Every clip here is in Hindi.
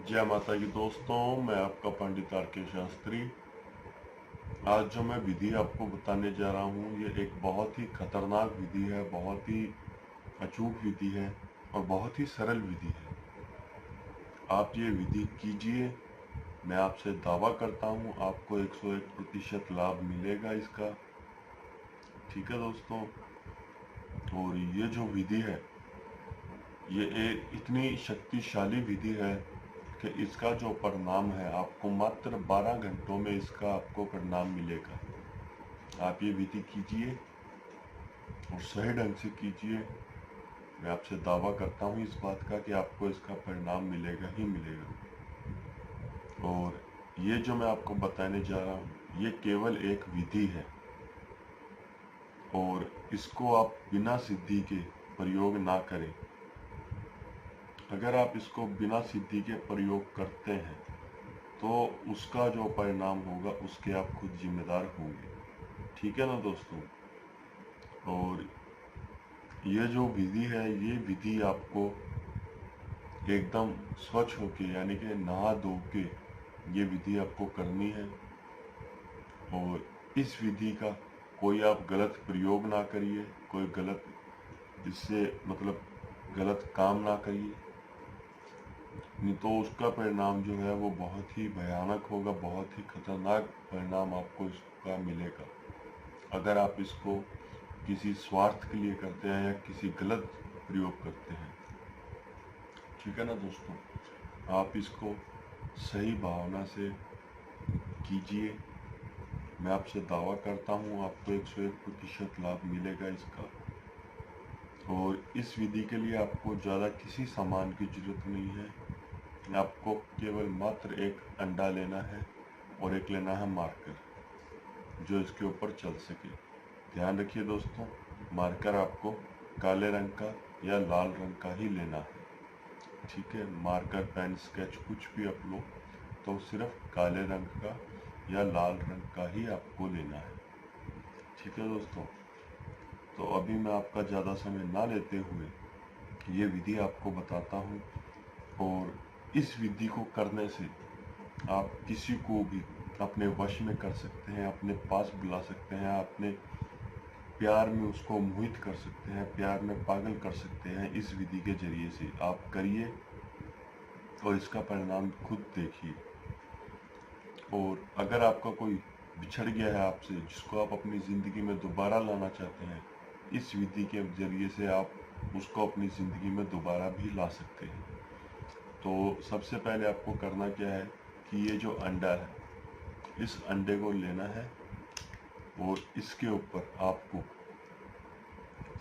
जय माता की दोस्तों, मैं आपका पंडित आर के शास्त्री। आज जो मैं विधि आपको बताने जा रहा हूँ ये एक बहुत ही खतरनाक विधि है, बहुत ही अचूक विधि है और बहुत ही सरल विधि है। आप ये विधि कीजिए, मैं आपसे दावा करता हूँ आपको 101% लाभ मिलेगा इसका। ठीक है दोस्तों। और ये जो विधि है ये एक इतनी शक्तिशाली विधि है कि इसका जो परिणाम है आपको मात्र 12 घंटों में इसका आपको परिणाम मिलेगा। आप ये विधि कीजिए और सही ढंग से कीजिए। मैं आपसे दावा करता हूँ इस बात का कि आपको इसका परिणाम मिलेगा ही मिलेगा। और ये जो मैं आपको बताने जा रहा हूँ ये केवल एक विधि है और इसको आप बिना सिद्धि के प्रयोग ना करें। अगर आप इसको बिना सिद्धि के प्रयोग करते हैं तो उसका जो परिणाम होगा उसके आप खुद जिम्मेदार होंगे। ठीक है ना दोस्तों। और ये जो विधि है ये विधि आपको एकदम स्वच्छ होके यानी कि नहा धो के ये विधि आपको करनी है। और इस विधि का कोई आप गलत प्रयोग ना करिए, कोई गलत इससे गलत काम ना करिए, नहीं तो उसका परिणाम जो है वो बहुत ही भयानक होगा, बहुत ही खतरनाक परिणाम आपको इसका मिलेगा। अगर आप इसको किसी स्वार्थ के लिए करते हैं या किसी गलत प्रयोग करते हैं। ठीक है ना दोस्तों। आप इसको सही भावना से कीजिए। मैं आपसे दावा करता हूँ आपको 101% लाभ मिलेगा इसका। और इस विधि के लिए आपको ज़्यादा किसी सामान की जरूरत नहीं है। आपको केवल मात्र एक अंडा लेना है और एक लेना है मार्कर जो इसके ऊपर चल सके। ध्यान रखिए दोस्तों, मार्कर आपको काले रंग का या लाल रंग का ही लेना है। ठीक है, मार्कर पेन स्केच कुछ भी आप लो तो सिर्फ काले रंग का या लाल रंग का ही आपको लेना है। ठीक है दोस्तों। तो अभी मैं आपका ज़्यादा समय ना लेते हुए ये विधि आपको बताता हूँ। और इस विधि को करने से आप किसी को भी अपने वश में कर सकते हैं, अपने पास बुला सकते हैं, अपने प्यार में उसको मोहित कर सकते हैं, प्यार में पागल कर सकते हैं। इस विधि के जरिए से आप करिए और इसका परिणाम खुद देखिए। और अगर आपका कोई बिछड़ गया है आपसे, जिसको आप अपनी ज़िंदगी में दोबारा लाना चाहते हैं, इस विधि के जरिए से आप उसको अपनी ज़िंदगी में दोबारा भी ला सकते हैं। तो सबसे पहले आपको करना क्या है कि ये जो अंडा है इस अंडे को लेना है और इसके ऊपर आपको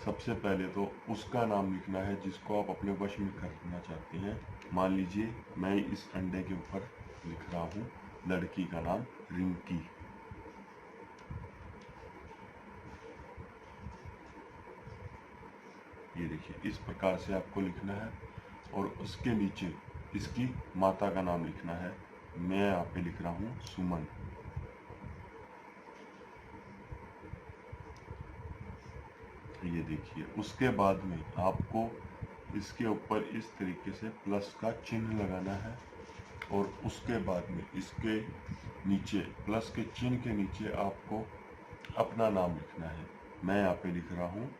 सबसे पहले तो उसका नाम लिखना है जिसको आप अपने वश में करना चाहते हैं। मान लीजिए मैं इस अंडे के ऊपर लिख रहा हूँ लड़की का नाम रिंकी। ये देखिए इस प्रकार से आपको लिखना है और उसके नीचे इसकी माता का नाम लिखना है। मैं यहाँ पे लिख रहा हूँ सुमन। ये देखिए उसके बाद में आपको इसके ऊपर इस तरीके से प्लस का चिन्ह लगाना है और उसके बाद में इसके नीचे प्लस के चिन्ह के नीचे आपको अपना नाम लिखना है। मैं यहाँ पे लिख रहा हूँ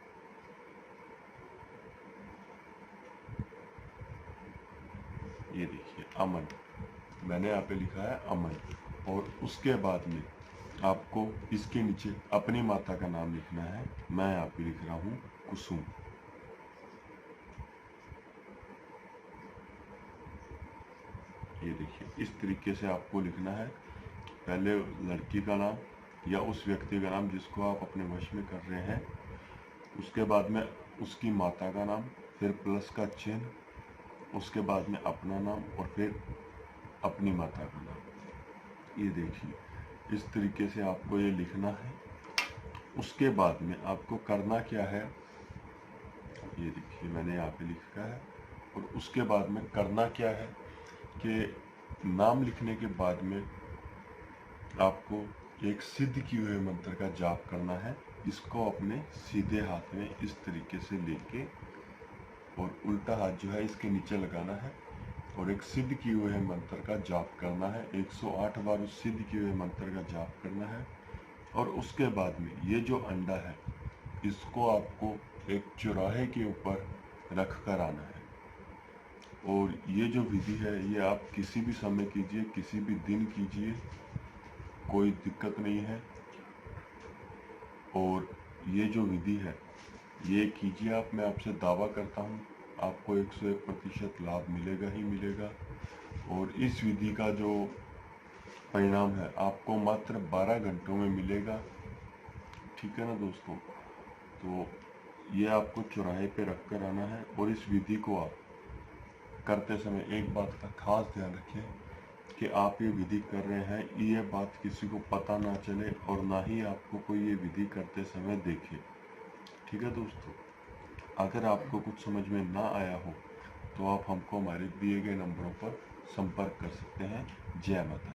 ये देखिए अमन। मैंने यहाँ पे लिखा है अमन। और उसके बाद में आपको इसके नीचे अपनी माता का नाम लिखना है। मैं यहाँ पे लिख रहा हूँ कुसुम। ये देखिए इस तरीके से आपको लिखना है। पहले लड़की का नाम या उस व्यक्ति का नाम जिसको आप अपने वश में कर रहे हैं, उसके बाद में उसकी माता का नाम, फिर प्लस का चिन्ह, उसके बाद में अपना नाम और फिर अपनी माता का नाम। ये देखिए इस तरीके से आपको ये लिखना है। उसके बाद में आपको करना क्या है, ये देखिए मैंने यहाँ पे लिखा है। और उसके बाद में करना क्या है कि नाम लिखने के बाद में आपको एक सिद्ध किए हुए मंत्र का जाप करना है। इसको अपने सीधे हाथ में इस तरीके से लेके और उल्टा हाथ जो है इसके नीचे लगाना है और एक सिद्ध किए हुए मंत्र का जाप करना है। 108 बार उस सिद्ध किए हुए मंत्र का जाप करना है। और उसके बाद में ये जो अंडा है इसको आपको एक चौराहे के ऊपर रख कर आना है। और ये जो विधि है ये आप किसी भी समय कीजिए, किसी भी दिन कीजिए, कोई दिक्कत नहीं है। और ये जो विधि है ये कीजिए आप, मैं आपसे दावा करता हूँ आपको 101% लाभ मिलेगा ही मिलेगा। और इस विधि का जो परिणाम है आपको मात्र 12 घंटों में मिलेगा। ठीक है ना दोस्तों। तो ये आपको चौराहे पे रख कर आना है। और इस विधि को आप करते समय एक बात का खास ध्यान रखें कि आप ये विधि कर रहे हैं, ये बात किसी को पता ना चले और ना ही आपको कोई ये विधि करते समय देखे। ठीक है दोस्तों। अगर आपको कुछ समझ में ना आया हो तो आप हमको हमारे दिए गए नंबरों पर संपर्क कर सकते हैं। जय माता।